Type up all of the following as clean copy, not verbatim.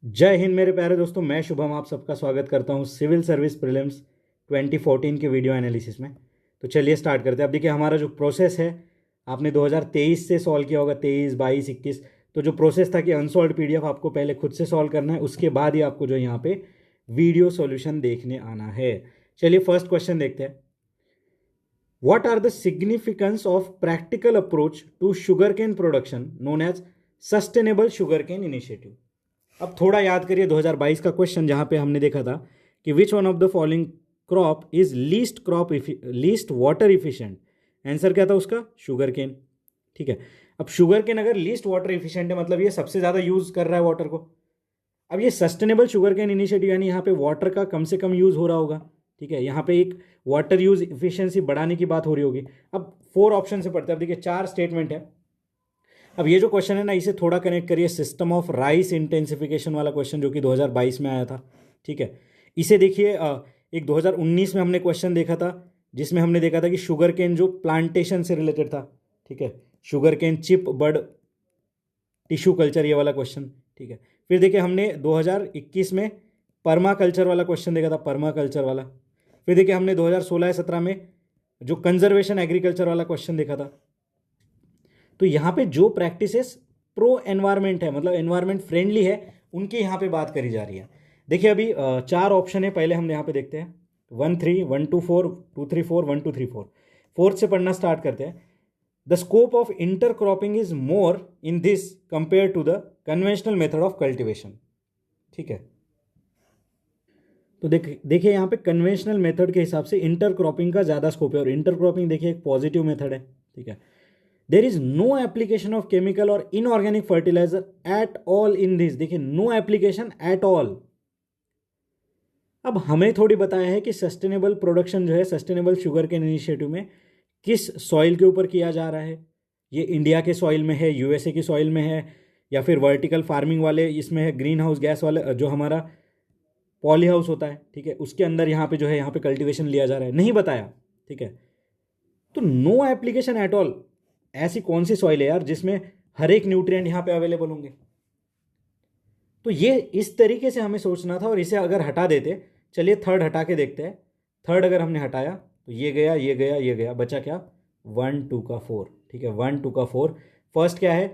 जय हिंद मेरे प्यारे दोस्तों, मैं शुभम आप सबका स्वागत करता हूं सिविल सर्विस प्रीलिम्स 2014 के वीडियो एनालिसिस में। तो चलिए स्टार्ट करते हैं। अब देखिए हमारा जो प्रोसेस है, आपने 2023 से सॉल्व किया होगा, 23, 22, 21। तो जो प्रोसेस था कि अनसॉल्व पीडीएफ आपको पहले खुद से सॉल्व करना है, उसके बाद ही आपको जो यहाँ पे वीडियो सॉल्यूशन देखने आना है। चलिए फर्स्ट क्वेश्चन देखते हैं। What are the significance of practical approach to sugarcane production known as sustainable sugarcane initiative? अब थोड़ा याद करिए 2022 का क्वेश्चन, जहां पे हमने देखा था कि which one of the following crop is least water efficient. Answer क्या था उसका? Sugarcane. ठीक है, अब शुगर केन अगर लीस्ट वाटर इफिशिएंट है, मतलब ये सबसे ज्यादा यूज कर रहा है वाटर को। अब ये सस्टेनेबल शुगर केन इनिशिएटिव, यानी यहाँ पे वाटर का कम से कम यूज हो रहा होगा। ठीक है, यहाँ पे एक वाटर यूज इफिशियंसी बढ़ाने की बात हो रही होगी। अब 4 ऑप्शन से पढ़ते हैं। अब देखिए 4 स्टेटमेंट है। अब ये जो क्वेश्चन है ना, इसे थोड़ा कनेक्ट करिए सिस्टम ऑफ राइस इंटेंसिफिकेशन वाला क्वेश्चन, जो कि 2022 में आया था। ठीक है, इसे देखिए एक 2019 में हमने क्वेश्चन देखा था, जिसमें हमने देखा था कि शुगर केन जो प्लांटेशन से रिलेटेड था। ठीक है, शुगर केन चिप बड टिश्यू कल्चर, ये वाला क्वेश्चन। ठीक है, फिर देखिए हमने 2021 में पर्मा कल्चर वाला क्वेश्चन देखा था, पर्मा कल्चर वाला। फिर देखिए हमने 2016-17 में जो कंजर्वेशन एग्रीकल्चर वाला क्वेश्चन देखा था। तो यहाँ पे जो प्रैक्टिसेस प्रो एनवायरमेंट है, मतलब एनवायरमेंट फ्रेंडली है, उनकी यहाँ पे बात करी जा रही है। देखिए अभी 4 ऑप्शन है, पहले हम यहाँ पे देखते हैं 1 3 1 2 4 2 3 4 1 2 3 4। फोर्थ से पढ़ना स्टार्ट करते हैं। The scope of intercropping is more in this compare to the conventional method of cultivation. ठीक है, तो देखिए यहाँ पे कन्वेंशनल मेथड के हिसाब से इंटर क्रॉपिंग का ज़्यादा स्कोप है, और इंटर क्रॉपिंग देखिए एक पॉजिटिव मेथड है। ठीक है, there is no application of chemical और inorganic fertiliser at all in this. देखिए नो एप्लीकेशन एट ऑल। अब हमें थोड़ी बताया है कि सस्टेनेबल प्रोडक्शन जो है, सस्टेनेबल शुगर केन इनिशिएटिव में किस सॉइल के ऊपर किया जा रहा है। ये इंडिया के सॉइल में है, यूएसए की सॉइल में है, या फिर वर्टिकल फार्मिंग वाले इसमें है, ग्रीन हाउस गैस वाले जो हमारा पॉली हाउस होता है। ठीक है, उसके अंदर यहाँ पे जो है यहाँ पे कल्टीवेशन लिया जा रहा है, नहीं बताया। ठीक है, तो नो एप्लीकेशन एट ऑल। ऐसी कौन सी सॉइल है यार जिसमें हर एक न्यूट्रिएंट यहाँ पे अवेलेबल होंगे? तो ये इस तरीके से हमें सोचना था, और इसे अगर हटा देते, चलिए थर्ड हटा के देखते हैं। थर्ड अगर हमने हटाया तो ये गया, ये गया, ये गया, बचा क्या? 1 2 का 4। ठीक है, 1 2 का 4। फर्स्ट क्या है?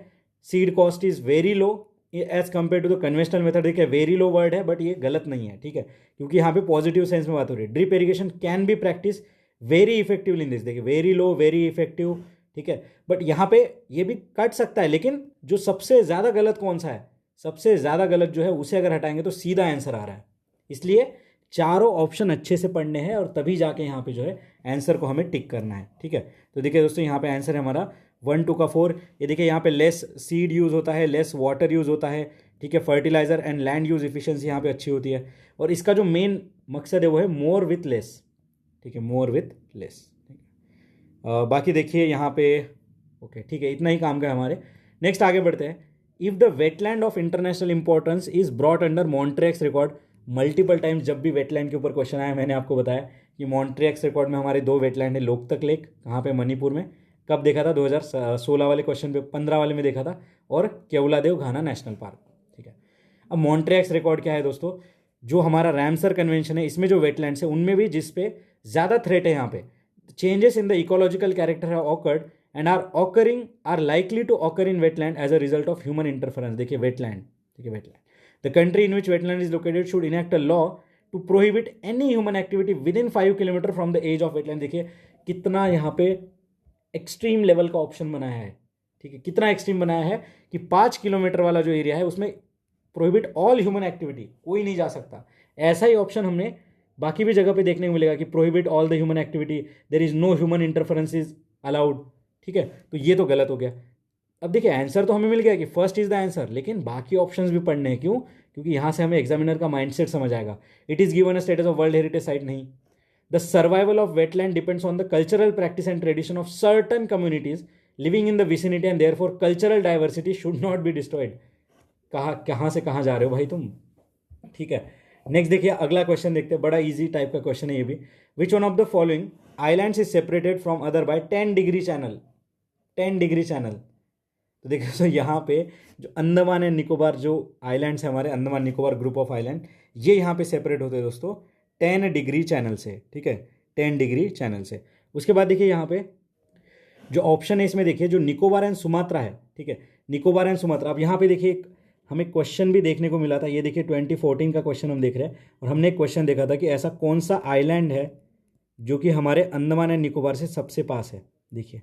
Seed cost is very low as compare to the conventional method. देखिए वेरी लो वर्ड है, बट ये गलत नहीं है। ठीक है, क्योंकि यहाँ पे पॉजिटिव सेंस में बात हो रही है। Drip irrigation can be practice very effectively in this. देखिए वेरी लो, वेरी इफेक्टिव। ठीक है, बट यहाँ पे ये भी कट सकता है, लेकिन जो सबसे ज़्यादा गलत कौन सा है? सबसे ज़्यादा गलत जो है उसे अगर हटाएंगे तो सीधा आंसर आ रहा है। इसलिए चारों ऑप्शन अच्छे से पढ़ने हैं, और तभी जाके यहाँ पे जो है आंसर को हमें टिक करना है। ठीक है, तो देखिए दोस्तों यहाँ पे आंसर है हमारा 1 2 का 4। ये देखिए यहाँ पे लेस सीड यूज़ होता है, लेस वाटर यूज़ होता है। ठीक है, fertilizer and land use efficiency यहाँ पे अच्छी होती है, और इसका जो मेन मकसद है वो है मोर विथ लेस। ठीक है, मोर विथ लेस। बाकी देखिए यहाँ पे ओके, ठीक है, इतना ही काम का है हमारे। नेक्स्ट आगे बढ़ते हैं। If the wetland of international importance is brought under Montreux record. Multiple times जब भी वेटलैंड के ऊपर क्वेश्चन आया, मैंने आपको बताया कि मॉन्ट्रियक्स रिकॉर्ड में हमारे 2 वेटलैंड है। लोकतक लेक कहाँ पे? मणिपुर में। कब देखा था? 2016 वाले क्वेश्चन पे, 15 वाले में देखा था। और केवलादेव घाना नेशनल पार्क। ठीक है, अब मॉन्ट्रियक्स रिकॉर्ड क्या है दोस्तों? जो हमारा रैमसर कन्वेंशन है, इसमें जो वेटलैंड्स है उनमें भी जिस पे ज़्यादा थ्रेट है, यहाँ पे changes in the ecological character have occurred and are likely to occur in wetland as a result of human interference. देखिए wetland, ठीक है, wetland, the country in which wetland is located should enact a law to prohibit any human activity within 5 kilometre from the edge of wetland. देखिए कितना यहाँ पे extreme level का option बनाया है। ठीक है, कितना एक्सट्रीम बनाया है कि 5 किलोमीटर वाला जो एरिया है उसमें प्रोहिबिट ऑल ह्यूमन एक्टिविटी, कोई नहीं जा सकता। ऐसा ही ऑप्शन हमने बाकी भी जगह पे देखने को मिलेगा कि prohibit all the human activity, there is no human interference is allowed. ठीक है, तो ये तो गलत हो गया। अब देखिए आंसर तो हमें मिल गया कि फर्स्ट इज द आंसर, लेकिन बाकी ऑप्शंस भी पढ़ने हैं। क्यों? क्योंकि यहाँ से हमें एग्जामिनर का माइंडसेट समझ आएगा। It is given a status of world heritage site नहीं। The survival of wetland depends on the cultural practice and tradition of certain communities living in the vicinity and therefore cultural diversity should not be destroyed. कहाँ से कहाँ जा रहे हो भाई तुम? ठीक है, नेक्स्ट देखिए अगला क्वेश्चन देखते हैं। बड़ा इजी टाइप का क्वेश्चन है ये भी। विच one of the following islands is separated from other by 10 degree channel? 10 degree channel. तो देखिए दोस्तों यहाँ पे जो अंडमान एंड निकोबार जो आइलैंड्स हैं हमारे, Andaman Nicobar group of island, ये यहाँ पे सेपरेट होते हैं दोस्तों 10 डिग्री चैनल से, ठीक है, 10 डिग्री चैनल से। उसके बाद देखिए यहाँ पे जो ऑप्शन है इसमें देखिए जो निकोबार एंड सुमात्रा है, ठीक है, निकोबार एंड सुमात्रा। अब यहाँ पे देखिए हमें क्वेश्चन भी देखने को मिला था, ये देखिए 2014 का क्वेश्चन हम देख रहे हैं, और हमने एक क्वेश्चन देखा था कि ऐसा कौन सा आइलैंड है जो कि हमारे अंडमान एंड निकोबार से सबसे पास है। देखिए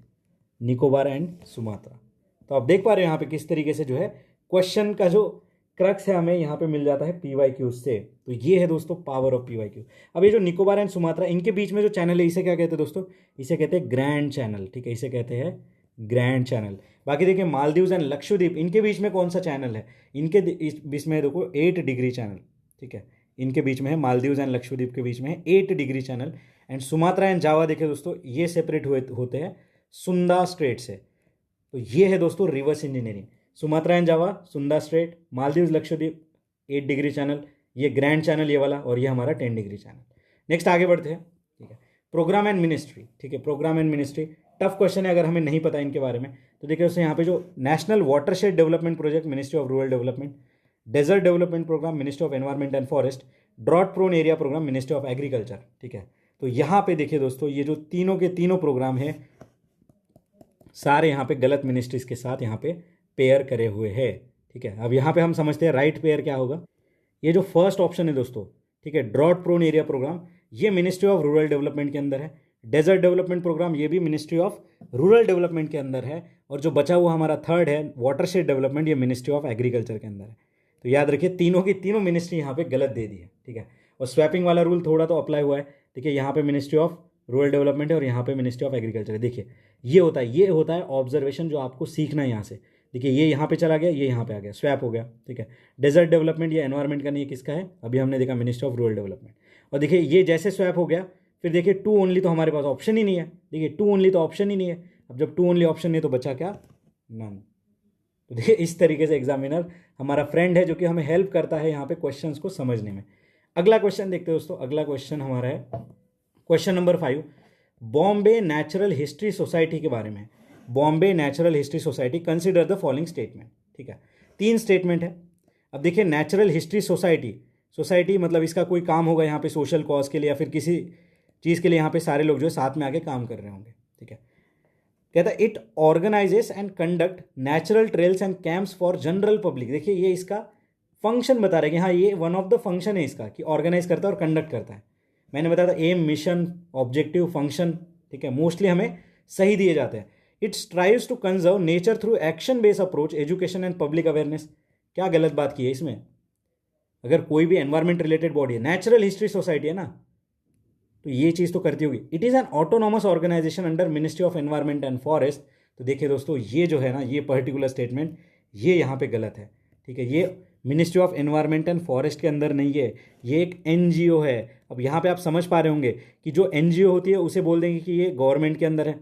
निकोबार एंड सुमात्रा। तो आप देख पा रहे हो यहाँ पे किस तरीके से जो है क्वेश्चन का जो क्रक्स है हमें यहाँ पे मिल जाता है PYQ से। तो ये है दोस्तों पावर ऑफ PYQ। अब ये जो निकोबार एंड सुमात्रा, इनके बीच में जो चैनल है इसे क्या कहते हैं दोस्तों? इसे कहते हैं ग्रैंड चैनल, ठीक है, इसे कहते हैं ग्रैंड चैनल। बाकी देखिए मालदीव्स एंड लक्षद्वीप, इनके बीच में कौन सा चैनल है? इनके बीच में देखो 8 डिग्री चैनल, ठीक है, इनके बीच में है, मालदीव्स एंड लक्षद्वीप के बीच में है 8 degree channel. And Sumatra and Java देखिए दोस्तों ये सेपरेट होते हैं सुंदा स्ट्रेट से। तो ये है दोस्तों reverse engineering. Sumatra and Java, Sunda straight, Maldives Lakshadweep 8 degree channel, ये ग्रैंड चैनल ये वाला, और ये हमारा 10 डिग्री चैनल। नेक्स्ट आगे बढ़ते हैं, ठीक है, प्रोग्राम एंड मिनिस्ट्री, ठीक है, programme and ministry tough question है अगर हमें नहीं पता इनके बारे में। तो देखिए दोस्तों यहाँ पे जो national watershed development project ministry of rural development, desert development programme ministry of environment and forest, drought prone area programme ministry of agriculture, ठीक है। तो यहाँ पे देखिए दोस्तों ये जो तीनों के तीनों प्रोग्राम है सारे यहाँ पे गलत मिनिस्ट्रीज के साथ यहाँ पे पेयर करे हुए हैं, ठीक है। अब यहाँ पे हम समझते हैं राइट पेयर क्या होगा। ये जो फर्स्ट ऑप्शन है दोस्तों, ठीक है, ड्रॉट प्रोन एरिया प्रोग्राम, ये मिनिस्ट्री ऑफ रूरल डेवलपमेंट के अंदर है। डेजर्ट डेवलपमेंट प्रोग्राम ये भी मिनिस्ट्री ऑफ रूरल डेवलपमेंट के अंदर है। और जो बचा हुआ हमारा थर्ड है वाटरशेड डेवलपमेंट, ये मिनिस्ट्री ऑफ एग्रीकल्चर के अंदर है। तो याद रखिए तीनों की तीनों मिनिस्ट्री यहाँ पे गलत दे दी है, ठीक है। और स्वैपिंग वाला रूल थोड़ा तो अप्लाई हुआ है, देखिए यहाँ पे मिनिस्ट्री ऑफ रूरल डेवलपमेंट है और यहाँ पे मिनिस्ट्री ऑफ एग्रीकल्चर है। देखिए ये होता है ऑब्जर्वेशन जो आपको सीखना है यहाँ से। देखिए ये यहाँ पे चला गया, ये यहाँ पे आ गया, स्वैप हो गया, ठीक है। डेजर्ट डेवलपमेंट ये एनवायरमेंट का नहीं है, किसका है? अभी हमने देखा मिनिस्ट्री ऑफ रूरल डेवलपमेंट। और देखिए ये जैसे स्वैप हो गया, फिर देखिए 2 ओनली तो हमारे पास ऑप्शन ही नहीं है। देखिए 2 ओनली तो ऑप्शन ही नहीं है। अब जब 2 ओनली ऑप्शन नहीं तो बचा क्या? नन। तो देखिए इस तरीके से एग्जामिनर हमारा फ्रेंड है जो कि हमें हेल्प करता है यहाँ पे क्वेश्चंस को समझने में। अगला क्वेश्चन देखते हैं दोस्तों। अगला क्वेश्चन हमारा है question number 5, Bombay natural history society के बारे में। Bombay natural history society consider the following statement, ठीक है, 3 स्टेटमेंट है। अब देखिए नेचुरल हिस्ट्री सोसाइटी मतलब इसका कोई काम होगा यहाँ पे सोशल कॉज के लिए या फिर किसी चीज़ के लिए, यहाँ पे सारे लोग जो है साथ में आके काम कर रहे होंगे, ठीक है। कहता है it organises and conduct natural trails and camps for general public. देखिए ये इसका फंक्शन बता रहे हैं कि हाँ ये वन ऑफ द फंक्शन है इसका, कि ऑर्गेनाइज करता है और कंडक्ट करता है। मैंने बताया था एम, मिशन, ऑब्जेक्टिव, फंक्शन, ठीक है, मोस्टली हमें सही दिए जाते हैं। It strives to conserve nature through action based approach, education and public awareness. क्या गलत बात की है इसमें? अगर कोई भी एनवायरमेंट रिलेटेड बॉडी है, नेचुरल हिस्ट्री सोसाइटी है ना, तो ये चीज़ तो करती होगी। It is an autonomous organisation under ministry of environment and forest. तो देखिए दोस्तों ये जो है ना, ये पर्टिकुलर स्टेटमेंट ये यहाँ पे गलत है, ठीक है। ये ministry of environment and forest के अंदर नहीं है, ये एक NGO है। अब यहाँ पे आप समझ पा रहे होंगे कि जो NGO होती है उसे बोल देंगे कि ये गवर्नमेंट के अंदर है,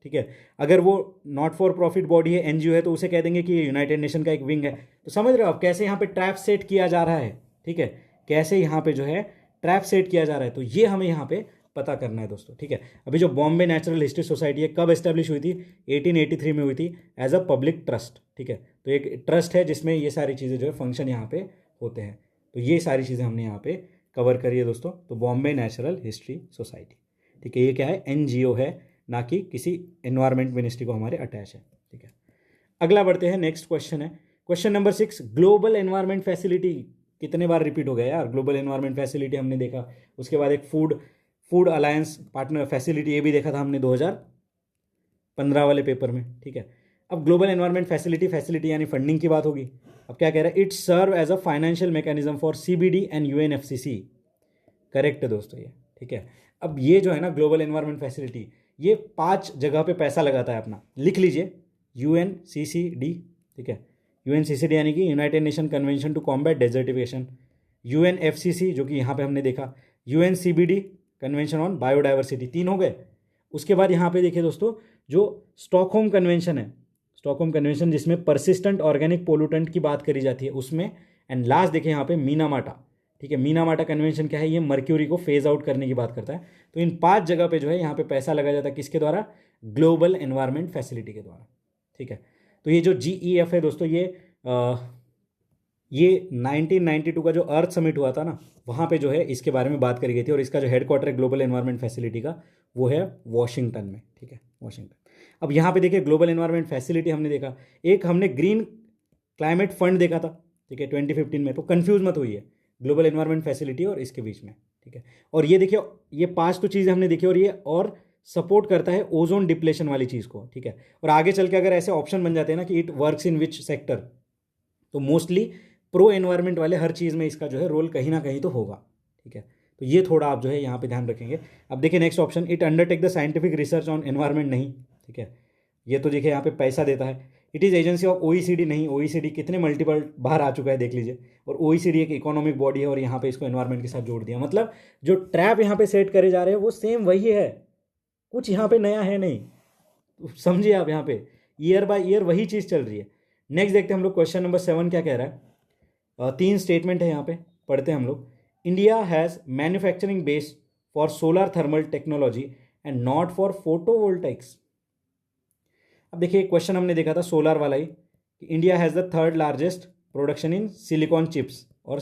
ठीक है। अगर वो नॉट फॉर प्रॉफिट बॉडी है, NGO है, तो उसे कह देंगे कि ये यूनाइटेड नेशन का एक विंग है। तो समझ रहे हो आप कैसे यहाँ पे ट्रैप सेट किया जा रहा है, ठीक है, कैसे यहाँ पे जो है ट्रैप सेट किया जा रहा है। तो ये हमें यहाँ पे पता करना है दोस्तों, ठीक है। अभी जो बॉम्बे नेचुरल हिस्ट्री सोसाइटी है कब एस्टेब्लिश हुई थी? 1883 में हुई थी एज अ पब्लिक ट्रस्ट, ठीक है। तो एक ट्रस्ट है जिसमें ये सारी चीज़ें जो है फंक्शन यहाँ पे होते हैं। तो ये सारी चीज़ें हमने यहाँ पे कवर करी है दोस्तों। तो बॉम्बे नेचुरल हिस्ट्री सोसाइटी, ठीक है, ये क्या है? NGO है, ना कि किसी एनवायरमेंट मिनिस्ट्री को हमारे अटैच है, ठीक है। अगला बढ़ते हैं, नेक्स्ट क्वेश्चन है question number 6, global environment facility. कितने बार रिपीट हो गया यार, ग्लोबल एनवायरमेंट फैसिलिटी हमने देखा, उसके बाद एक फूड अलायंस पार्टनर फैसिलिटी, ये भी देखा था हमने 2015 वाले पेपर में, ठीक है। अब ग्लोबल एनवायरमेंट फैसिलिटी यानी फंडिंग की बात होगी। अब क्या कह रहा है? It serve as a financial mechanism for CBD and UNFCCC। Correct है दोस्तों ये, ठीक है। अब ये जो है ना ग्लोबल एनवायरमेंट फैसिलिटी, ये 5 जगह पे पैसा लगाता है अपना, लिख लीजिए UNCCD, ठीक है। UNCCD यानी कि united nation convention to combat desertification, UNFCCC जो कि यहाँ पे हमने देखा, UNCBD कन्वेंशन ऑन बायोडाइवर्सिटी, 3 हो गए। उसके बाद यहाँ पे देखिए दोस्तों जो स्टॉकहोम कन्वेंशन है, स्टॉकहोम कन्वेंशन जिसमें परसिस्टेंट ऑर्गेनिक पोल्यूटेंट की बात करी जाती है उसमें। एंड लास्ट देखिए यहाँ पे मीनामाटा, ठीक है। मीनामाटा कन्वेंशन क्या है? ये मर्क्यूरी को फेज आउट करने की बात करता है। तो इन 5 जगह पे जो है यहाँ पे पैसा लगाया जाता है, किसके द्वारा? ग्लोबल एनवायरमेंट फैसिलिटी के द्वारा, ठीक है। तो ये जो GEF है दोस्तों, ये 1992 का जो अर्थ समिट हुआ था ना, वहाँ पे जो है इसके बारे में बात करी गई थी, और इसका जो हेडक्वार्टर है ग्लोबल एनवायरनमेंट फैसिलिटी का वो है वॉशिंगटन में, ठीक है, वॉशिंगटन। अब यहाँ पे देखिए ग्लोबल एनवायरनमेंट फैसिलिटी हमने देखा, एक हमने ग्रीन क्लाइमेट फंड देखा था, ठीक है, 2015 में। तो कन्फ्यूज मत होइए ग्लोबल एनवायरनमेंट फैसिलिटी और इसके बीच में, ठीक है। और ये देखिए, ये 5 तो चीज़ें हमने देखी, और ये और सपोर्ट करता है ओजोन डिप्लेशन वाली चीज़ को, ठीक है। और आगे चल के अगर ऐसे ऑप्शन बन जाते हैं ना कि it works in which sector, तो मोस्टली प्रो एनवायरनमेंट वाले हर चीज़ में इसका जो है रोल कहीं ना कहीं तो होगा, ठीक है। तो ये थोड़ा आप जो है यहाँ पे ध्यान रखेंगे। अब देखिए next option, it undertake the scientific research on environment, नहीं, ठीक है। ये तो देखिए यहाँ पे पैसा देता है। It is agency of OECD, नहीं, OECD कितने मल्टीपल बाहर आ चुका है देख लीजिए, और OECD एक इकोनॉमिक बॉडी है, और यहाँ पे इसको एनवायरनमेंट के साथ जोड़ दिया। मतलब जो ट्रैप यहाँ पे सेट करे जा रहे हैं वो सेम वही है, कुछ यहाँ पे नया है नहीं, तो समझिए आप, यहाँ पे ईयर बाय ईयर वही चीज़ चल रही है। नेक्स्ट देखते हैं हम लोग, क्वेश्चन नंबर 7 क्या कह रहा है। 3 स्टेटमेंट है यहाँ पे, पढ़ते हैं हम लोग। India has manufacturing base for solar thermal technology and not for photovoltaics. अब देखिए क्वेश्चन हमने देखा था सोलर वाला ही, कि India has the 3rd largest production in silicon chips, और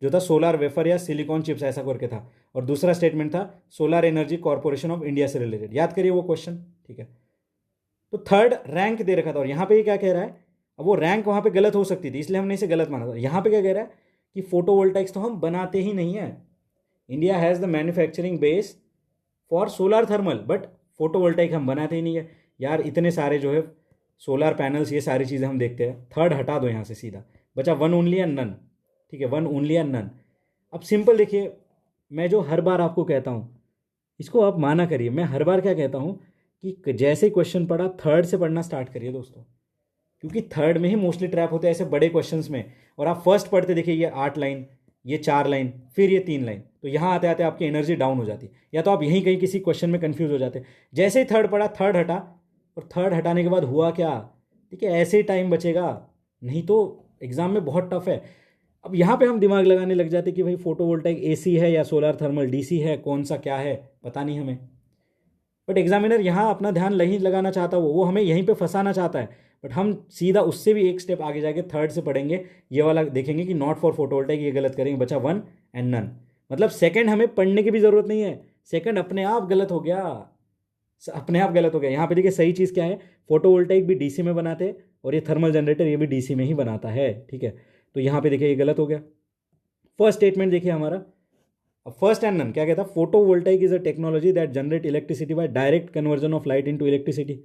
जो था सोलर वेफर या सिलिकॉन चिप्स ऐसा करके था, और दूसरा स्टेटमेंट था solar energy corporation of India से रिलेटेड, याद करिए वो क्वेश्चन, ठीक है। तो 3rd रैंक दे रखा था, और यहाँ पे ये क्या कह रहा है, अब वो रैंक वहाँ पे गलत हो सकती थी इसलिए हमने इसे गलत माना था। यहाँ पे क्या कह रहा है कि फोटोवोल्टाइक्स तो हम बनाते ही नहीं है, India has the manufacturing base for solar thermal, but photovoltaic हम बनाते ही नहीं है। यार इतने सारे जो है सोलर पैनल्स, ये सारी चीज़ें हम देखते हैं। 3rd हटा दो यहाँ से, सीधा बचा 1 ओनली एंड नन, ठीक है, 1 ओनली एंड नन। अब सिंपल देखिए, मैं जो हर बार आपको कहता हूँ इसको आप माना करिए, मैं हर बार क्या कहता हूँ कि जैसे ही क्वेश्चन पढ़ा 3rd से पढ़ना स्टार्ट करिए दोस्तों, क्योंकि 3rd में ही मोस्टली ट्रैप होते हैं ऐसे बड़े क्वेश्चंस में। और आप फर्स्ट पढ़ते देखिए, ये 8 लाइन, ये 4 लाइन, फिर ये 3 लाइन, तो यहाँ आते आते आपकी एनर्जी डाउन हो जाती, या तो आप यहीं कहीं किसी क्वेश्चन में कंफ्यूज हो जाते। जैसे ही 3rd पढ़ा, 3rd हटा, और 3rd हटाने के बाद हुआ क्या, ठीक है, ऐसे ही टाइम बचेगा, नहीं तो एग्जाम में बहुत टफ है। अब यहाँ पे हम दिमाग लगाने लग जाते कि भाई फोटोवोल्टाइक AC है या सोलर थर्मल DC है, कौन सा क्या है पता नहीं हमें, बट एग्जामिनर यहाँ अपना ध्यान नहीं लगाना चाहता, वो हमें यहीं पे फंसाना चाहता है। बट हम सीधा उससे भी एक स्टेप आगे जाके 3rd से पढ़ेंगे, ये वाला देखेंगे कि नॉट फॉर फोटोवोल्टाइक, ये गलत करेंगे, बचा 1 एंड नन। मतलब 2nd हमें पढ़ने की भी ज़रूरत नहीं है, 2nd अपने आप गलत हो गया, अपने आप गलत हो गया। यहाँ पे देखिए सही चीज़ क्या है, फोटोवोल्टाइक भी DC में बनाते हैं, और ये थर्मल जनरेटर ये भी DC में ही बनाता है, ठीक है। तो यहाँ पे देखिए ये गलत हो गया। फर्स्ट स्टेटमेंट देखिए हमारा, फर्स्ट एंड नन क्या कहता है, photovoltaic is a technology that generate electricity bye direct conversion of light into electricity.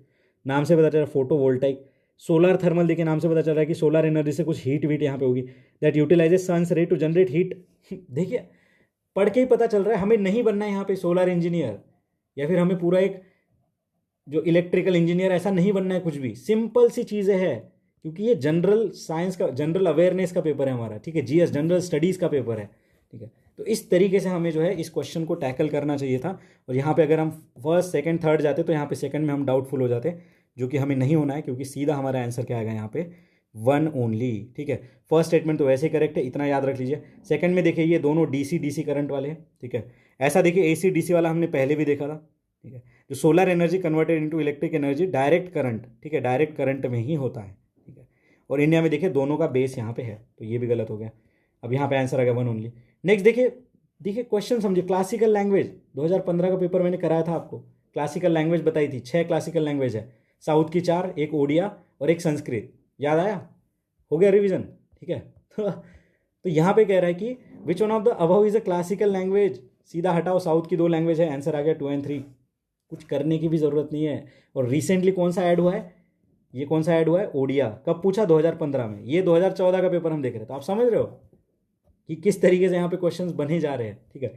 नाम से पता चल रहा है फोटोवोल्टाइक। सोलर थर्मल देखिए नाम से पता चल रहा है कि सोलर एनर्जी से कुछ हीट वीट यहाँ पे होगी, दैट यूटिलाइजेस सन्स रे टू जनरेट हीट। देखिए पढ़ के ही पता चल रहा है, हमें नहीं बनना है यहाँ पे सोलर इंजीनियर, या फिर हमें पूरा एक जो इलेक्ट्रिकल इंजीनियर, ऐसा नहीं बनना है कुछ भी। सिंपल सी चीज़ें हैं, क्योंकि ये जनरल साइंस का, जनरल अवेयरनेस का पेपर है हमारा, ठीक है, GS जनरल स्टडीज़ का पेपर है, ठीक है। तो इस तरीके से हमें जो है इस क्वेश्चन को टैकल करना चाहिए था। और यहाँ पे अगर हम फर्स्ट सेकंड थर्ड जाते तो यहाँ पे सेकंड में हम डाउटफुल हो जाते, जो कि हमें नहीं होना है, क्योंकि सीधा हमारा आंसर क्या आएगा यहाँ पे 1 ओनली, ठीक है। फर्स्ट स्टेटमेंट तो वैसे ही करेक्ट है, इतना याद रख लीजिए। सेकंड में देखिए ये दोनों DC करंट वाले हैं, ठीक है। ऐसा देखिए AC DC वाला हमने पहले भी देखा था, ठीक है। जो solar energy converted into electric energy direct current, ठीक है, डायरेक्ट करंट में ही होता है, ठीक है। और इंडिया में देखिए दोनों का बेस यहाँ पे है, तो ये भी गलत हो गया। अब यहाँ पे आंसर आ गया 1 ओनली। नेक्स्ट देखिए क्वेश्चन समझिए, क्लासिकल लैंग्वेज 2015 का पेपर मैंने कराया था आपको, क्लासिकल लैंग्वेज बताई थी, 6 क्लासिकल लैंग्वेज है, साउथ की 4, एक ओडिया और एक संस्कृत। याद आया, हो गया रिवीजन, ठीक है। तो यहाँ पे कह रहा है कि which one of the above is a classical language, सीधा हटाओ, साउथ की 2 लैंग्वेज है, आंसर आ गया 2 and 3। कुछ करने की भी ज़रूरत नहीं है। और रिसेंटली कौन सा ऐड हुआ है, ये कौन सा ऐड हुआ है, ओडिया। कब पूछा, 2015 में। ये 2014 का पेपर हम देख रहे हैं, तो आप समझ रहे हो कि किस तरीके से यहाँ पे क्वेश्चंस बने जा रहे हैं, ठीक है।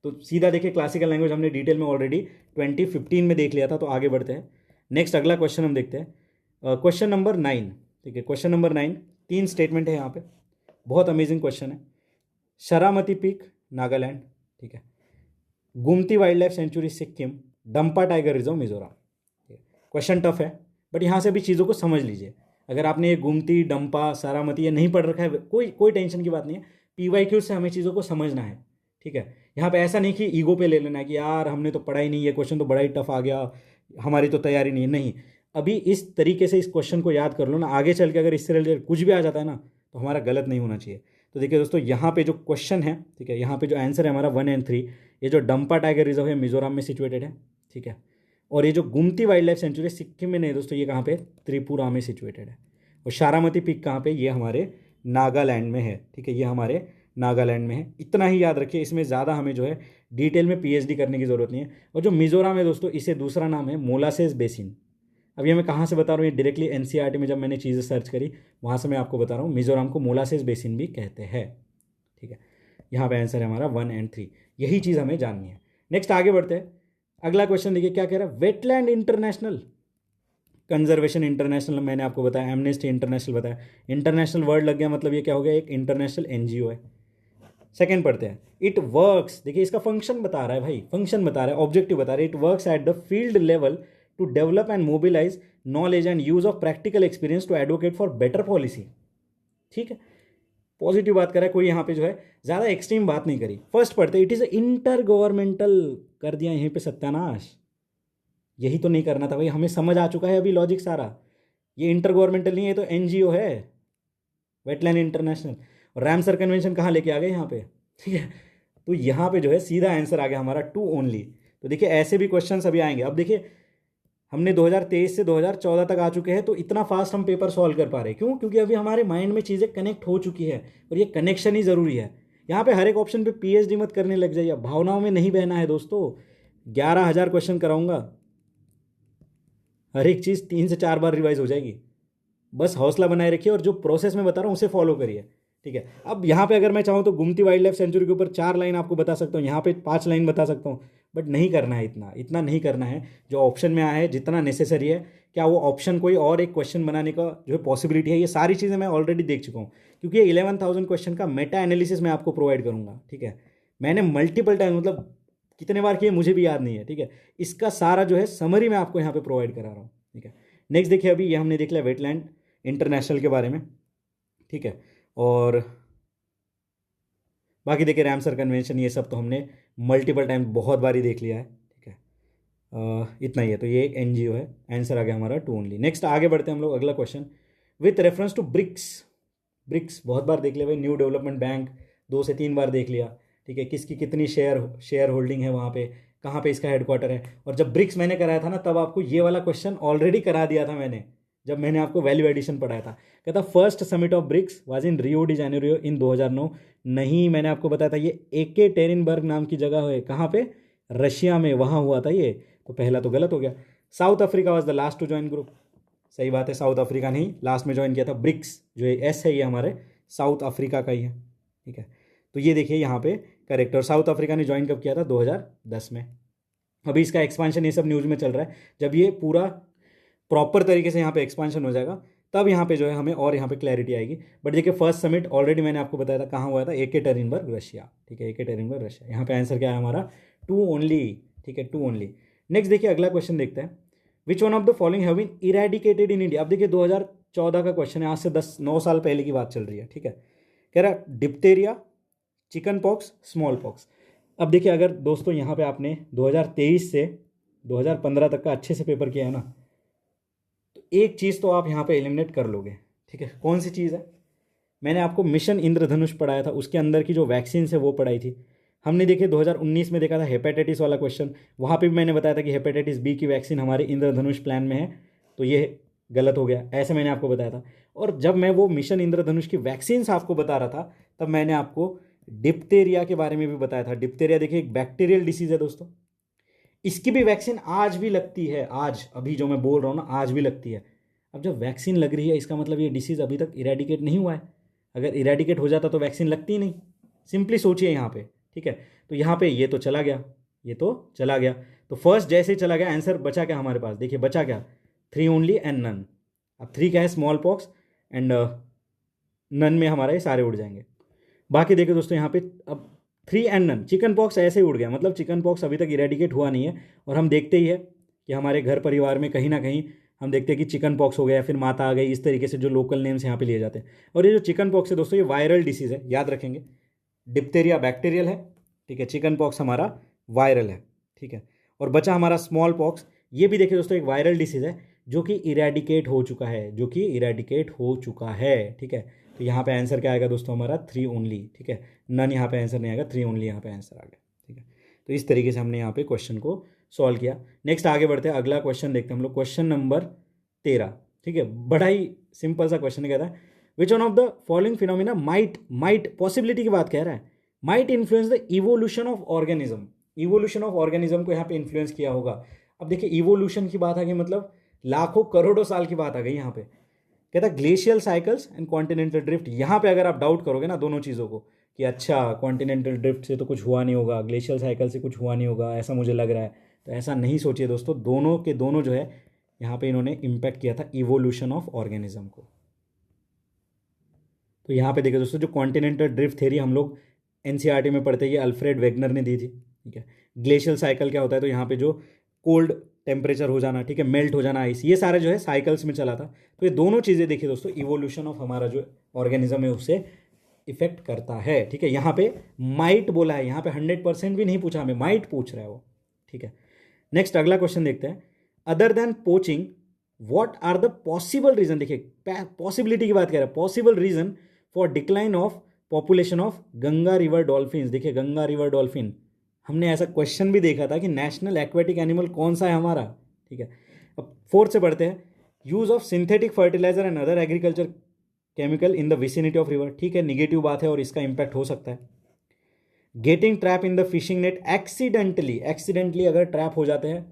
तो सीधा देखिए क्लासिकल लैंग्वेज हमने डिटेल में ऑलरेडी 2015 में देख लिया था, तो आगे बढ़ते हैं। नेक्स्ट अगला क्वेश्चन हम देखते हैं, क्वेश्चन नंबर 9, ठीक है। क्वेश्चन नंबर 9, 3 स्टेटमेंट है यहाँ पे, बहुत अमेजिंग क्वेश्चन है। शरामती पीक नागालैंड, ठीक है। Gumti wildlife sanctuary Sikkim, Dampa tiger reserve Mizoram. Question tough है, बट यहाँ से भी चीज़ों को समझ लीजिए। अगर आपने ये गुमती, डंपा, सारामती ये नहीं पढ़ रखा है, कोई टेंशन की बात नहीं है। PYQ से हमें चीज़ों को समझना है, ठीक है। यहाँ पे ऐसा नहीं कि ईगो पे ले लेना है कि यार हमने तो पढ़ा ही नहीं, ये क्वेश्चन तो बड़ा ही टफ आ गया, हमारी तो तैयारी नहीं है, नहीं। अभी इस तरीके से इस क्वेश्चन को याद कर लो ना, आगे चल के अगर इससे रिलेटेड कुछ भी आ जाता है ना तो हमारा गलत नहीं होना चाहिए। तो देखिए दोस्तों, यहाँ पे जो क्वेश्चन है, ठीक है, यहाँ पे जो आंसर है हमारा 1 एंड 3, ये जो डंपा टाइगर रिजर्व है मिजोरम में सिचुएटेड है, ठीक है। और ये जो गुमती वाइल्ड लाइफ सेंचुरी सिक्किम में नहीं दोस्तों, ये कहाँ पे, त्रिपुरा में सिचुएटेड है। और शारामती पीक कहाँ पे, ये हमारे नागालैंड में है, ठीक है, ये हमारे नागालैंड में है। इतना ही याद रखिए, इसमें ज़्यादा हमें जो है डिटेल में पीएचडी करने की ज़रूरत नहीं है। और जो मिजोरम है दोस्तों, इसे दूसरा नाम है मोलासेस बेसिन। अब ये मैं कहाँ से बता रहा हूँ, ये डायरेक्टली एनसीईआरटी में जब मैंने चीज़ें सर्च करी वहाँ से मैं आपको बता रहा हूँ, मिजोरम को मोलासेस बेसिन भी कहते हैं, ठीक है। यहाँ पे आंसर है हमारा 1 एंड 3, यही चीज़ हमें जाननी है। नेक्स्ट आगे बढ़ते हैं, अगला क्वेश्चन देखिए क्या कह रहा है। वेटलैंड इंटरनेशनल, कंजर्वेशन इंटरनेशनल मैंने आपको बताया, एमनेस्टी इंटरनेशनल बताया, इंटरनेशनल वर्ड लग गया, मतलब ये क्या हो गया, एक इंटरनेशनल एनजीओ है। सेकंड पढ़ते हैं, इट वर्क्स, देखिए इसका फंक्शन बता रहा है भाई, फंक्शन बता रहा है, ऑब्जेक्टिव बता रहा है। It works at the field level to develop and mobilize knowledge and use of practical experience to advocate for better policy, ठीक है। पॉजिटिव बात कर रहा है, कोई यहाँ पे जो है ज़्यादा एक्सट्रीम बात नहीं करी। फर्स्ट पढ़ते, इट इज़ इंटर गवर्नमेंटल, कर दिया यहीं पे सत्यानाश, यही तो नहीं करना था भाई, हमें समझ आ चुका है अभी लॉजिक सारा। ये इंटर गवर्नमेंटल नहीं है, तो एनजीओ है, वेटलैंड इंटरनेशनल। और रामसर कन्वेंशन कहाँ लेके आ गए यहाँ पे, ठीक है। तो यहाँ पे जो है सीधा आंसर आ गया हमारा 2 ओनली। तो देखिए ऐसे भी क्वेश्चंस अभी आएंगे। अब देखिए हमने 2023 से 2014 तक आ चुके हैं, तो इतना फास्ट हम पेपर सॉल्व कर पा रहे हैं, क्यों, क्योंकि अभी हमारे माइंड में चीज़ें कनेक्ट हो चुकी है, और ये कनेक्शन ही ज़रूरी है। यहाँ पे हर एक ऑप्शन पे पीएचडी मत करने लग जाइए, भावनाओं में नहीं बहना है दोस्तों। 11,000 क्वेश्चन कराऊंगा, हर एक चीज़ 3 से 4 बार रिवाइज हो जाएगी। बस हौसला बनाए रखिए और जो प्रोसेस में बता रहा हूँ उसे फॉलो करिए, ठीक है। अब यहाँ पे अगर मैं चाहूँ तो गुमती वाइल्ड लाइफ सेंचुरी के ऊपर 4 लाइन आपको बता सकता हूँ, यहाँ पे 5 लाइन बता सकता हूँ, बट नहीं करना है, इतना इतना नहीं करना है। जो ऑप्शन में आया है जितना नेसेसरी है, क्या वो ऑप्शन कोई और एक क्वेश्चन बनाने का जो है पॉसिबिलिटी है, ये सारी चीज़ें मैं ऑलरेडी देख चुका हूँ, क्योंकि ये 11,000 क्वेश्चन का मेटा एनालिसिस मैं आपको प्रोवाइड करूँगा, ठीक है। मैंने मल्टीपल टाइम, मतलब कितने बार किए मुझे भी याद नहीं है, ठीक है। इसका सारा जो है समरी मैं आपको यहाँ पे प्रोवाइड करा रहा हूँ, ठीक है। नेक्स्ट देखिए, अभी ये हमने देख लिया वेटलैंड इंटरनेशनल के बारे में, ठीक है। और बाकी देखिए रामसर कन्वेंशन, ये सब तो हमने मल्टीपल टाइम बहुत बार ही देख लिया है, ठीक है। इतना ही है, तो ये एक एनजीओ है। आंसर आ गया हमारा 2 ओनली। नेक्स्ट आगे बढ़ते हैं हम लोग, अगला question, with reference to BRICS. BRICS बहुत बार देख लिया भाई, न्यू डेवलपमेंट बैंक 2 से 3 बार देख लिया, ठीक है। किसकी कितनी शेयर होल्डिंग है वहाँ पे, कहाँ पे इसका हेडक्वार्टर है। और जब ब्रिक्स मैंने कराया था ना, तब आपको ये वाला क्वेश्चन ऑलरेडी करा दिया था मैंने, जब मैंने आपको वैल्यू एडिशन पढ़ाया था। कहता first summit of BRICS was in Rio de Janeiro in 2009। नहीं, मैंने आपको बताया था ये एके टेरिनबर्ग नाम की जगह है, कहाँ पे, रशिया में, वहाँ हुआ था ये। तो पहला तो गलत हो गया। South Africa was the last to join group, सही बात है, साउथ अफ्रीका नहीं लास्ट में ज्वाइन किया था। ब्रिक्स जो एस है ये हमारे साउथ अफ्रीका का ही है, ठीक है। तो ये देखिए यहाँ पे करेक्ट। और साउथ अफ्रीका ने ज्वाइन कब किया था, 2010 में। अभी इसका एक्सपांशन ये सब न्यूज़ में चल रहा है, जब ये पूरा प्रॉपर तरीके से यहाँ पे एक्सपांशन हो जाएगा तब यहाँ पे जो है हमें और यहाँ पे क्लैरिटी आएगी। बट देखिए फर्स्ट समिट ऑलरेडी मैंने आपको बताया था कहाँ हुआ था, एके टेरिनबर्ग रशिया, ठीक है, एके टेरिनबर्ग रशिया। यहाँ पे आंसर क्या है हमारा 2 ओनली, ठीक है, 2 ओनली। नेक्स्ट देखिए अगला क्वेश्चन देखते हैं, which one of the following have been eradicated in India. अब देखिए 2014 का क्वेश्चन है, आज से 9 साल पहले की बात चल रही है, ठीक है। कह रहा है Diptera, chicken pox, small pox. अब देखिए अगर दोस्तों यहाँ पे आपने 2023 से 2015 तक का अच्छे से पेपर किया है ना, तो एक चीज़ तो आप यहाँ पे एलिमिनेट कर लोगे, ठीक है। कौन सी चीज़ है, मैंने आपको मिशन इंद्रधनुष पढ़ाया था, उसके अंदर की जो वैक्सीन है वो पढ़ाई थी हमने। देखिए 2019 में देखा था हेपेटाइटिस वाला क्वेश्चन, वहाँ पे भी मैंने बताया था कि हेपेटाइटिस बी की वैक्सीन हमारे इंद्रधनुष प्लान में है, तो ये गलत हो गया, ऐसे मैंने आपको बताया था। और जब मैं वो मिशन इंद्रधनुष की वैक्सीन आपको बता रहा था, तब मैंने आपको डिप्टेरिया के बारे में भी बताया था। डिप्टेरिया देखिए एक बैक्टीरियल डिसीज़ है दोस्तों, इसकी भी वैक्सीन आज भी लगती है, आज अभी जो मैं बोल रहा हूँ ना, आज भी लगती है। अब जब वैक्सीन लग रही है इसका मतलब ये डिसीज़ अभी तक इरेडिकेट नहीं हुआ है। अगर इरेडिकेट हो जाता तो वैक्सीन लगती ही नहीं, सिंपली सोचिए यहाँ पे, ठीक है। तो यहाँ पे ये तो चला गया, ये तो चला गया। तो फर्स्ट जैसे ही चला गया, आंसर बचा क्या हमारे पास, देखिए बचा क्या, 3 ओनली एंड नन। अब 3 क्या है, स्मॉल पॉक्स, एंड नन में हमारे सारे उड़ जाएंगे। बाकी देखिए दोस्तों यहाँ पे अब 3 एंड नन, चिकन पॉक्स ऐसे ही उड़ गया, मतलब चिकन पॉक्स अभी तक इरेडिकेट हुआ नहीं है। और हम देखते ही है कि हमारे घर परिवार में कहीं ना कहीं हम देखते हैं कि चिकन पॉक्स हो गया, फिर माता आ गई, इस तरीके से जो लोकल नेम्स यहाँ पे लिए जाते हैं। और ये जो चिकन पॉक्स है दोस्तों, ये वायरल डिसीज़ है, याद रखेंगे। डिप्टेरिया बैक्टीरियल है, ठीक है, चिकन पॉक्स हमारा वायरल है, ठीक है। और बचा हमारा स्मॉल पॉक्स, ये भी देखिए दोस्तों एक वायरल डिसीज़ है जो कि इरेडिकेट हो चुका है, जो कि इरेडिकेट हो चुका है, ठीक है। तो यहाँ पे आंसर क्या आएगा दोस्तों हमारा 3 ओनली, ठीक है। नन यहाँ पे आंसर नहीं आएगा, 3 ओनली यहाँ पे आंसर आ गया, ठीक है। तो इस तरीके से हमने यहाँ पे क्वेश्चन को सॉल्व किया। नेक्स्ट आगे बढ़ते हैं, अगला क्वेश्चन देखते हैं हम लोग, क्वेश्चन नंबर 13, ठीक है। बड़ा ही सिंपल सा क्वेश्चन कहता है विच one of the following phenomena might possibility की बात कह रहा है, might influence the evolution of organism. Evolution of organism को यहाँ पे इन्फ्लुएंस किया होगा। अब देखिए इवोल्यूशन की बात आ गई, मतलब लाखों करोड़ों साल की बात आ गई यहाँ पे। कहता है glacial cycles and continental drift. यहाँ पे अगर आप डाउट करोगे ना दोनों चीज़ों को कि अच्छा कॉन्टिनेंटल ड्रिफ्ट से तो कुछ हुआ नहीं होगा, ग्लेशियल साइकिल से कुछ हुआ नहीं होगा, ऐसा मुझे लग रहा है, तो ऐसा नहीं सोचिए दोस्तों। दोनों के दोनों जो है यहाँ पे इन्होंने इम्पैक्ट किया था इवोल्यूशन ऑफ ऑर्गेनिज्म को। तो यहाँ पे देखिए दोस्तों, जो कॉन्टिनेंटल ड्रिफ्ट थ्योरी हम लोग एनसीईआरटी में पढ़ते हैं, ये अल्फ्रेड वेगनर ने दी थी, ठीक है। ग्लेशियल साइकिल क्या होता है, तो यहाँ पे जो कोल्ड टेम्परेचर हो जाना, ठीक है, मेल्ट हो जाना आइस, ये सारे जो है साइकिल्स में चला था। तो ये दोनों चीज़ें देखिए दोस्तों, इवोल्यूशन ऑफ हमारा जो ऑर्गेनिज्म है उससे इफेक्ट करता है, ठीक है। यहाँ पे माइट बोला है, यहाँ पे 100% भी नहीं पूछा हमें, माइट पूछ रहा है वो, ठीक है। नेक्स्ट अगला क्वेश्चन देखते हैं, other than poaching what are the possible reason. देखिए पॉसिबिलिटी की बात कर रहा है, possible reason for decline of population of Ganga river dolphin. देखिए गंगा रिवर डॉल्फिन, हमने ऐसा क्वेश्चन भी देखा था कि नेशनल एक्वेटिक एनिमल कौन सा है हमारा, ठीक है। अब 4th से बढ़ते हैं, use of synthetic fertilizer and other agriculture chemical in the vicinity of river, ठीक है, निगेटिव बात है और इसका इंपैक्ट हो सकता है। Getting trap in the fishing net accidentally अगर ट्रैप हो जाते हैं,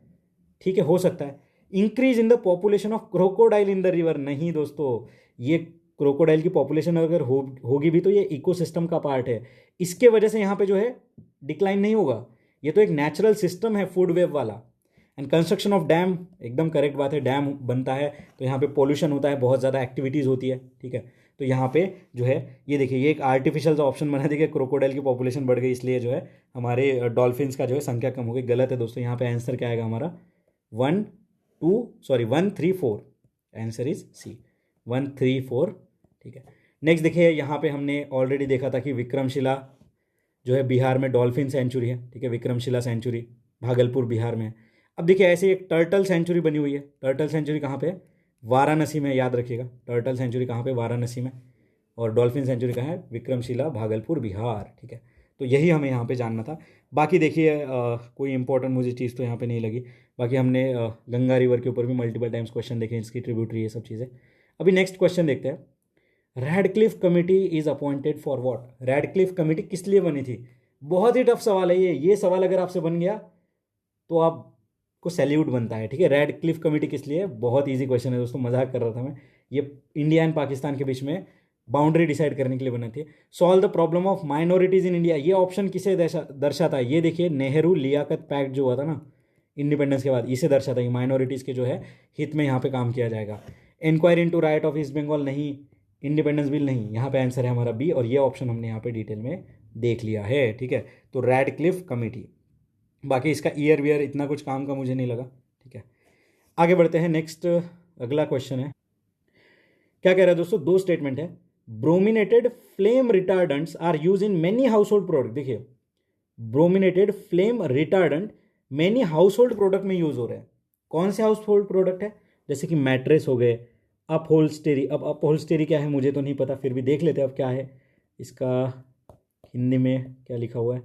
ठीक है, हो सकता है। Increase in the population of crocodile in the river, नहीं दोस्तों, ये क्रोकोडाइल की पॉपुलेशन अगर होगी भी तो ये इकोसिस्टम का पार्ट है, इसके वजह से यहाँ पे जो है डिक्लाइन नहीं होगा, ये तो एक नेचुरल सिस्टम है फूड वेव वाला। एंड कंस्ट्रक्शन ऑफ डैम, एकदम करेक्ट बात है, डैम बनता है तो यहाँ पे पॉल्यूशन होता है, बहुत ज़्यादा एक्टिविटीज़ होती है, ठीक है। तो यहाँ पे जो है ये देखिए, ये एक आर्टिफिशियल सा ऑप्शन बना दिया, क्रोकोडाइल की पॉपुलेशन बढ़ गई इसलिए जो है हमारे डॉल्फिन्स का जो है संख्या कम हो गई। गलत है दोस्तों, यहाँ पे आंसर क्या आएगा हमारा 1 3 4, आंसर इज सी 1 3 4, ठीक है। नेक्स्ट देखिए, यहाँ पे हमने ऑलरेडी देखा था कि विक्रमशिला जो है बिहार में डॉल्फिन सेंचुरी है, ठीक है, विक्रमशिला सेंचुरी भागलपुर बिहार में है। अब देखिए ऐसे एक टर्टल सेंचुरी बनी हुई है, टर्टल सेंचुरी कहाँ पे है, वाराणसी में, याद रखिएगा टर्टल सेंचुरी कहाँ पे, वाराणसी में, और डॉल्फिन सेंचुरी कहाँ है, विक्रमशिला भागलपुर बिहार, ठीक है। तो यही हमें यहाँ पे जानना था। बाकी देखिए कोई इंपॉर्टेंट मुझे चीज़ तो यहाँ पे नहीं लगी। बाकी हमने गंगा रिवर के ऊपर भी मल्टीपल टाइम्स क्वेश्चन देखे, इसकी ट्रिब्यूटरी, ये सब चीज़ें। अभी नेक्स्ट क्वेश्चन देखते हैं, Radcliffe committee is appointed for what. Radcliffe committee किस लिए बनी थी, बहुत ही टफ सवाल है ये सवाल अगर आपसे बन गया तो आपको सैल्यूट बनता है, ठीक है। रैडक्लिफ कमेटी किस लिए, बहुत ईजी क्वेश्चन है दोस्तों, मजाक कर रहा था मैं। ये इंडिया एंड पाकिस्तान के बीच में बाउंड्री डिसाइड करने के लिए बनी थी। Solve the problem of minorities in India, ये ऑप्शन किसे दर्शाता है, ये देखिए नेहरू लियाकत पैक्ट जो हुआ था ना इंडिपेंडेंस के बाद, इसे दर्शाता है कि माइनॉरिटीज़ के जो है हित में यहाँ पे काम किया जाएगा। Inquiry into right of East Bengal नहीं, इंडिपेंडेंस बिल नहीं, यहाँ पे आंसर है हमारा बी, और ये ऑप्शन हमने यहाँ पे डिटेल में देख लिया है, ठीक है। तो रैडक्लिफ कमेटी, बाकी इसका ईयर वियर इतना कुछ काम का मुझे नहीं लगा, ठीक है। आगे बढ़ते हैं, नेक्स्ट अगला क्वेश्चन है, क्या कह रहा है दोस्तों, 2 स्टेटमेंट है। Brominated flame retardants are use in many household product. देखिए brominated flame retardant many household product में यूज हो रहे हैं, कौन से हाउस होल्ड प्रोडक्ट है, जैसे कि मैट्रेस हो गए, अपहोल्स्टेरी। अब अपहोल्स्टेरी क्या है मुझे तो नहीं पता, फिर भी देख लेते हैं अब क्या है इसका, हिंदी में क्या लिखा हुआ है,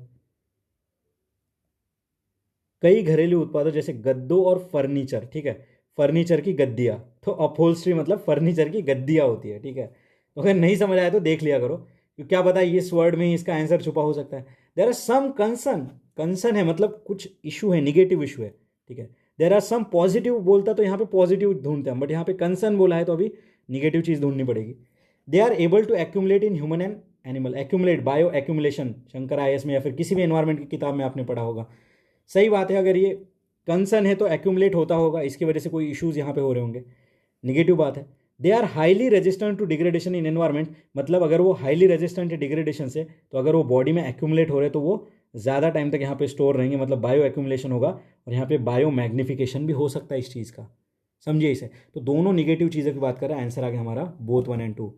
कई घरेलू उत्पादों जैसे गद्दों और फर्नीचर, ठीक है, फर्नीचर की गद्दियाँ, तो अपहोल्स्ट्री मतलब फर्नीचर की गद्दियाँ होती है, ठीक है। तो अगर नहीं समझ आया तो देख लिया करो, क्योंकि क्या पता इस वर्ड में ही इसका आंसर छुपा हो सकता है। देयर आर सम कंसर्न है, मतलब कुछ इशू है, निगेटिव इशू है, ठीक है। देयर आर सम पॉजिटिव बोलता तो यहाँ पे पॉजिटिव ढूंढते हैं, बट यहाँ पे कंसर्न बोला है तो अभी निगेटिव चीज़ ढूंढनी पड़ेगी। They are able to accumulate in human and animal, accumulate bio accumulation, Shankar IAS में या फिर किसी भी एनवायरमेंट की किताब में आपने पढ़ा होगा, सही बात है। अगर ये कंसर्न है तो एक्यूमुलेट होता होगा, इसकी वजह से कोई इश्यूज यहाँ पे हो रहे होंगे, निगेटिव बात है। They are highly resistant to degradation in environment, मतलब अगर वो हाईली रेजिस्टेंट है डिग्रेडेशन से, तो अगर वो बॉडी में एक्यूमुलेट हो रहे तो वो ज़्यादा टाइम तक यहाँ पे स्टोर रहेंगे, मतलब बायो एक्यूमुलेशन होगा, और यहाँ पे बायो मैग्निफिकेशन भी हो सकता है इस चीज़ का, समझिए इसे। तो दोनों निगेटिव चीज़ों की बात कर रहे हैं, आंसर आ गया हमारा बोथ 1 और 2।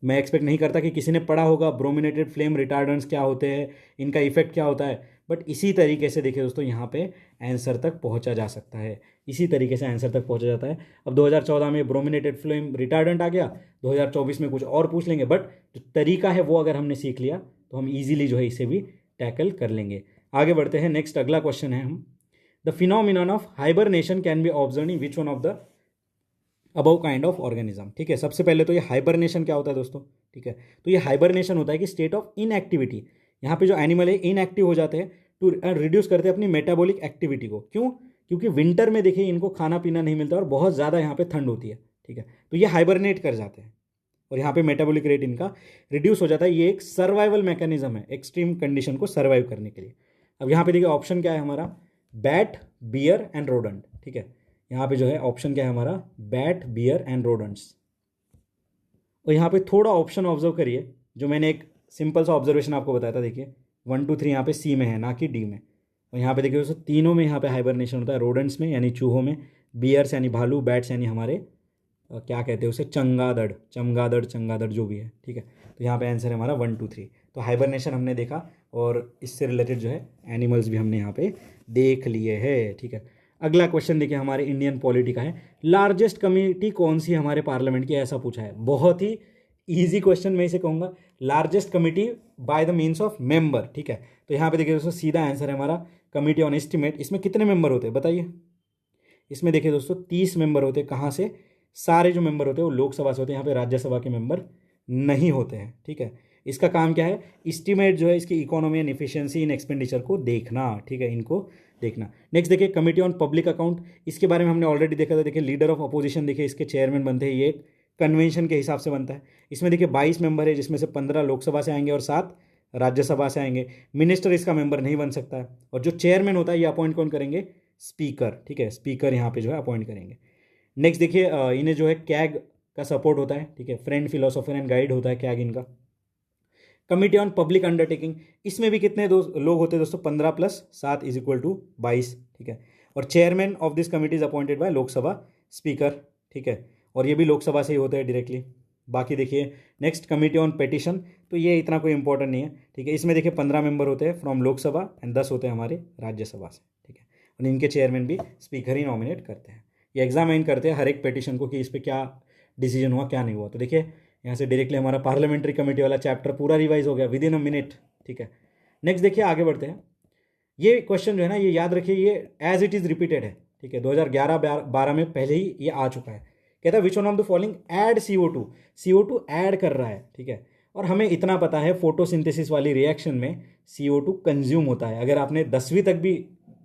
मैं एक्सपेक्ट नहीं करता कि किसी ने पढ़ा होगा ब्रोमिनेटेड फ्लेम रिटार्डेंट्स क्या होते हैं, इनका इफेक्ट क्या होता है, बट इसी तरीके से देखिए दोस्तों यहाँ पे आंसर तक पहुँचा जा सकता है। इसी तरीके से आंसर तक पहुंचा जाता है। अब 2014 में ब्रोमिनेटेड फ्लेम रिटार्डेंट आ गया, 2024 में कुछ और पूछ लेंगे, बट जो तरीका है वो अगर हमने सीख लिया तो हम ईजिली जो है इसे भी टैकल कर लेंगे। आगे बढ़ते हैं, नेक्स्ट अगला क्वेश्चन है हम, the phenomenon of hibernation can be observe in which one of the above kind of organism. ठीक है, सबसे पहले तो ये हाइबरनेशन क्या होता है दोस्तों। ठीक है, तो ये हाइबरनेशन होता है कि स्टेट ऑफ इनएक्टिविटी, यहाँ पे जो एनिमल है इनएक्टिव हो जाते हैं टू रिड्यूस करते हैं अपनी मेटाबॉलिक एक्टिविटी को। क्यों? क्योंकि विंटर में देखिए इनको खाना पीना नहीं मिलता और बहुत ज़्यादा यहाँ पे ठंड होती है। ठीक है, तो ये हाइबरनेट कर जाते हैं और यहाँ पे मेटाबॉलिक रेट इनका रिड्यूस हो जाता है। ये एक सर्वाइवल मैकेनिज्म है एक्सट्रीम कंडीशन को सर्वाइव करने के लिए। अब यहाँ पे देखिए ऑप्शन क्या है हमारा, बैट, बियर एंड रोडेंट। ठीक है, यहाँ पे जो है ऑप्शन क्या है हमारा, बैट, बियर एंड रोडेंट्स। और यहाँ पे थोड़ा ऑप्शन ऑब्जर्व करिए, जो मैंने एक सिंपल सा ऑब्जर्वेशन आपको बताया था। देखिए 1 2 3 यहाँ पे सी में है ना कि डी में। और यहाँ पे देखिए दोस्तों तीनों में यहाँ पे हाइबरनेशन होता है, रोडेंट्स में यानी चूहों में, बियर्स यानी भालू, बैट्स यानी हमारे क्या कहते हैं उसे, चमगादड़, चमगादड़ जो भी है। ठीक है, तो यहाँ पे आंसर है हमारा 1 2 3। तो हाइबरनेशन हमने देखा और इससे रिलेटेड जो है एनिमल्स भी हमने यहाँ पे देख लिए हैं। ठीक है, अगला क्वेश्चन देखिए हमारे इंडियन पॉलिटी का है, लार्जेस्ट कमेटी कौन सी हमारे पार्लियामेंट की, ऐसा पूछा है। बहुत ही ईजी क्वेश्चन, मैं इसे कहूँगा largest committee by the means of member. ठीक है, तो यहाँ पे देखिए दोस्तों सीधा आंसर है हमारा कमेटी ऑन एस्टिमेट। इसमें कितने मेंबर होते हैं बताइए। इसमें देखिए दोस्तों 30 मेंबर होते हैं। कहाँ से? सारे जो मेंबर होते हैं वो लोकसभा से होते हैं, यहाँ पे राज्यसभा के मेंबर नहीं होते हैं। ठीक है, इसका काम क्या है, एस्टिमेट जो है इसकी economy and efficiency in expenditure को देखना। ठीक है, इनको देखना। नेक्स्ट देखिए कमेटी ऑन पब्लिक अकाउंट, इसके बारे में हमने ऑलरेडी देखा था। देखिए लीडर ऑफ अपोजिशन देखिए इसके चेयरमैन बनते हैं, ये कन्वेंशन के हिसाब से बनता है। इसमें देखिए 22 मेंबर है, जिसमें से 15 लोकसभा से आएंगे और 7 राज्यसभा से आएंगे। मिनिस्टर इसका मेंबर नहीं बन सकता है। और जो चेयरमैन होता है ये अपॉइंट कौन करेंगे, स्पीकर। ठीक है, स्पीकर यहाँ पे जो है अपॉइंट करेंगे। नेक्स्ट देखिए इन्हें जो है कैग का सपोर्ट होता है। ठीक है, फ्रेंड, फिलोसोफर एंड गाइड होता है कैग इनका। कमिटी ऑन पब्लिक अंडरटेकिंग, इसमें भी कितने लोग होते हैं दोस्तों, 15 + 7 = 22। ठीक है, और chairman of this committee is appointed by Lok Sabha speaker. ठीक है, और ये भी लोकसभा से ही होते हैं डायरेक्टली। बाकी देखिए नेक्स्ट कमिटी ऑन पेटिशन, तो ये इतना कोई इंपॉर्टेंट नहीं है। ठीक है, इसमें देखिए 15 मेंबर होते हैं फ्रॉम लोकसभा एंड 10 होते हैं हमारे राज्यसभा से। ठीक है, और इनके चेयरमैन भी स्पीकर ही नॉमिनेट करते हैं। ये एग्जामिन करते हैं हर एक पेटिशन को कि इस पर क्या डिसीजन हुआ क्या नहीं हुआ। तो देखिए यहाँ से डायरेक्टली हमारा पार्लियामेंट्री कमेटी वाला चैप्टर पूरा रिवाइज हो गया विद इन अ मिनट। ठीक है, नेक्स्ट देखिए आगे बढ़ते हैं। ये क्वेश्चन जो है ना, ये याद रखिए, ये एज इट इज़ रिपीटेड है। ठीक है, 2011-12 में पहले ही ये आ चुका है। कहता है विच one of the following add CO2 add कर रहा है। ठीक है, और हमें इतना पता है फोटोसिंथेसिस वाली रिएक्शन में CO2 कंज्यूम होता है। अगर आपने 10वीं तक भी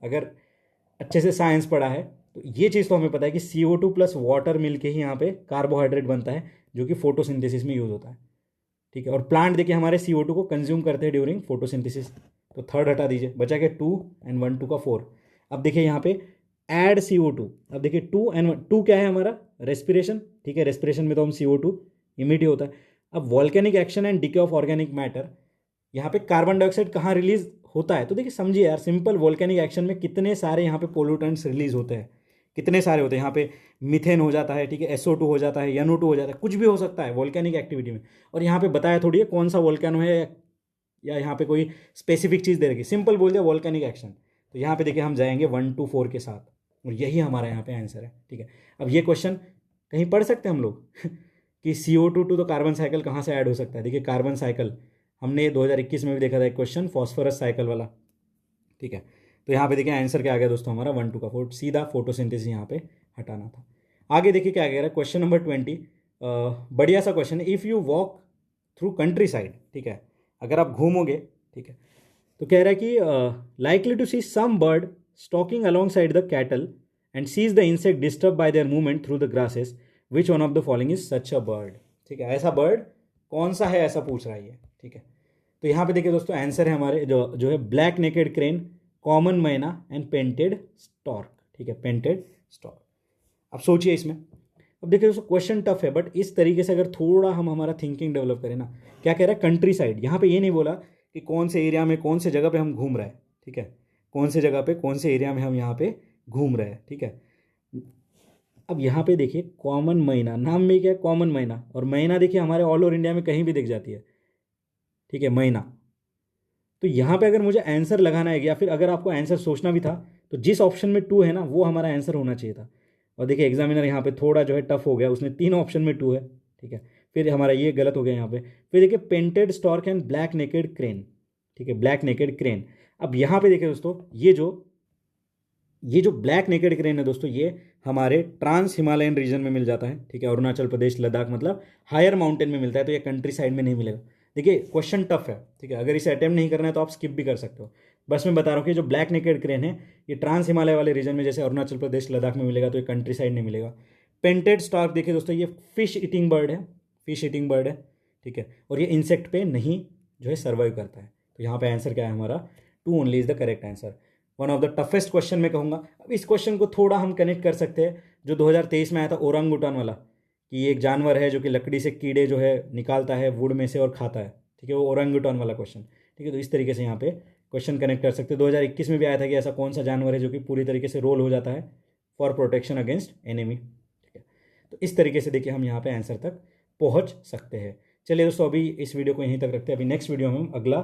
अगर अच्छे से साइंस पढ़ा है तो ये चीज़ तो हमें पता है कि CO2 + वाटर मिल के ही यहाँ पे कार्बोहाइड्रेट बनता है, जो कि फोटोसिंथेसिस में यूज़ होता है। ठीक है, और प्लांट देखिए हमारे CO2 को कंज्यूम करते हैं ड्यूरिंग फोटोसिंथेसिस। तो थर्ड हटा दीजिए, बचा के 2 and 1 2 का 4। अब देखिए यहाँ पे ऐड CO2, अब देखिए 2 and 1 2 क्या है हमारा, रेस्पिरेशन। ठीक है, रेस्पिरेशन में तो हम CO2 इमिट ही होता है। अब volcanic action and decay of organic matter, यहाँ पे कार्बन डाइऑक्साइड कहाँ रिलीज होता है, तो देखिए समझिए यार, सिंपल वॉल्केनिक एक्शन में कितने सारे यहाँ पे पोल्यूटेंट्स रिलीज होते हैं, कितने सारे होते हैं। यहाँ पे मीथेन हो जाता है, ठीक है, SO2 हो जाता है, NO2 हो जाता है, कुछ भी हो सकता है वॉल्केनिक एक्टिविटी में। और यहाँ पे बताया थोड़ी है कौन सा वॉल्केनो है या यहाँ पे कोई स्पेसिफिक चीज़ दे रखी, सिंपल बोल दिया वॉल्केनिक एक्शन। तो यहाँ पे देखिए हम जाएंगे 1 2 4 के साथ, और यही हमारा यहाँ पे आंसर है। ठीक है, अब ये क्वेश्चन कहीं पढ़ सकते हैं हम लोग कि CO2 तो कार्बन साइकिल कहाँ से ऐड हो सकता है। देखिए कार्बन साइकिल हमने 2021 में भी देखा था एक क्वेश्चन, फॉस्फोरस साइकिल वाला। ठीक है, तो यहाँ पे देखिए आंसर क्या आ गया दोस्तों हमारा 1 2 का 4, सीधा फोटोसिंथेसिस यहाँ पे हटाना था। आगे देखिए क्या कह रहा है, क्वेश्चन नंबर 20, बढ़िया सा क्वेश्चन है। If you walk through country side, ठीक है, अगर आप घूमोगे, ठीक है, तो कह रहा है कि likely to see some bird stalking alongside the cattle and seize the insect disturb by their movement through the grasses, which one of the following is such a bird. ठीक है, ऐसा बर्ड कौन सा है, ऐसा पूछ रहा है ये। ठीक है, तो यहाँ पे देखिए दोस्तों आंसर है हमारे जो है ब्लैक नेकेड क्रेन, कॉमन मैना एंड पेंटेड स्टॉर्क। ठीक है, पेंटेड स्टॉर्क। अब सोचिए इसमें, अब देखिए दोस्तों क्वेश्चन टफ है, बट इस तरीके से अगर थोड़ा हम हमारा थिंकिंग डेवलप करें ना, क्या कह रहा है कंट्री साइड, यहाँ पे ये नहीं बोला कि कौन से एरिया में कौन से जगह पे हम घूम रहे हैं। ठीक है, कौन से जगह पे कौन से एरिया में हम यहाँ पे घूम रहे हैं। ठीक है, अब यहाँ पे देखिए कॉमन मैना, नाम में क्या है कॉमन मैना, और मैना देखिए हमारे ऑल ओवर इंडिया में कहीं भी दिख जाती है। ठीक है, मैना। तो यहाँ पे अगर मुझे आंसर लगाना है या फिर अगर आपको आंसर सोचना भी था तो जिस ऑप्शन में 2 है ना वो हमारा आंसर होना चाहिए था। और देखिए एग्जामिनर यहाँ पे थोड़ा जो है टफ हो गया, उसने 3 ऑप्शन में 2 है, ठीक है। फिर हमारा ये गलत हो गया यहाँ पे। फिर देखिए painted stork and black naked crane, ठीक है, ब्लैक नेकेड क्रेन। अब यहाँ पे देखिए दोस्तों, ये जो ब्लैक नेकेड क्रेन है दोस्तों, ये हमारे ट्रांस हिमालयन रीजन में मिल जाता है, ठीक है, अरुणाचल प्रदेश लद्दाख मतलब हायर माउंटेन में मिलता है, तो ये कंट्री साइड में नहीं मिलेगा। देखिए क्वेश्चन टफ है, ठीक है, अगर इसे अटेम्प्ट नहीं करना है तो आप स्किप भी कर सकते हो। बस मैं बता रहा हूँ कि जो ब्लैक नेकेड क्रेन है ये ट्रांस हिमालय वाले रीजन में जैसे अरुणाचल प्रदेश लद्दाख में मिलेगा, तो ये कंट्री साइड नहीं मिलेगा। पेंटेड स्टार्क देखिए दोस्तों, ये फिश ईटिंग बर्ड है, फिश ईटिंग बर्ड है, ठीक है, और ये इंसेक्ट पे नहीं जो है सर्वाइव करता है। तो यहाँ पे आंसर क्या है हमारा, 2 only is the correct answer. One of the toughest question मैं कहूँगा। अब इस क्वेश्चन को थोड़ा हम कनेक्ट कर सकते हैं जो 2023 में आया था ओरंगुटान वाला, कि ये एक जानवर है जो कि लकड़ी से कीड़े जो है निकालता है वुड में से और खाता है, ठीक है, वो ओरंगुटान वाला क्वेश्चन, ठीक है। तो इस तरीके से यहाँ पे क्वेश्चन कनेक्ट कर सकते हैं। 2021 में भी आया था कि ऐसा कौन सा जानवर है जो कि पूरी तरीके से रोल हो जाता है फॉर प्रोटेक्शन अगेंस्ट एनिमी, ठीक है। तो इस तरीके से देखिए हम यहाँ पे आंसर तक पहुँच सकते हैं। चलिए दोस्तों अभी इस वीडियो को यहीं तक रखते हैं। अभी नेक्स्ट वीडियो में हम अगला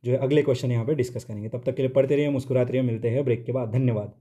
जो है अगले क्वेश्चन यहाँ पे डिस्कस करेंगे। तब तक के लिए पढ़ते रहिए, मुस्कुराते रहिए, मिलते हैं ब्रेक के बाद। धन्यवाद।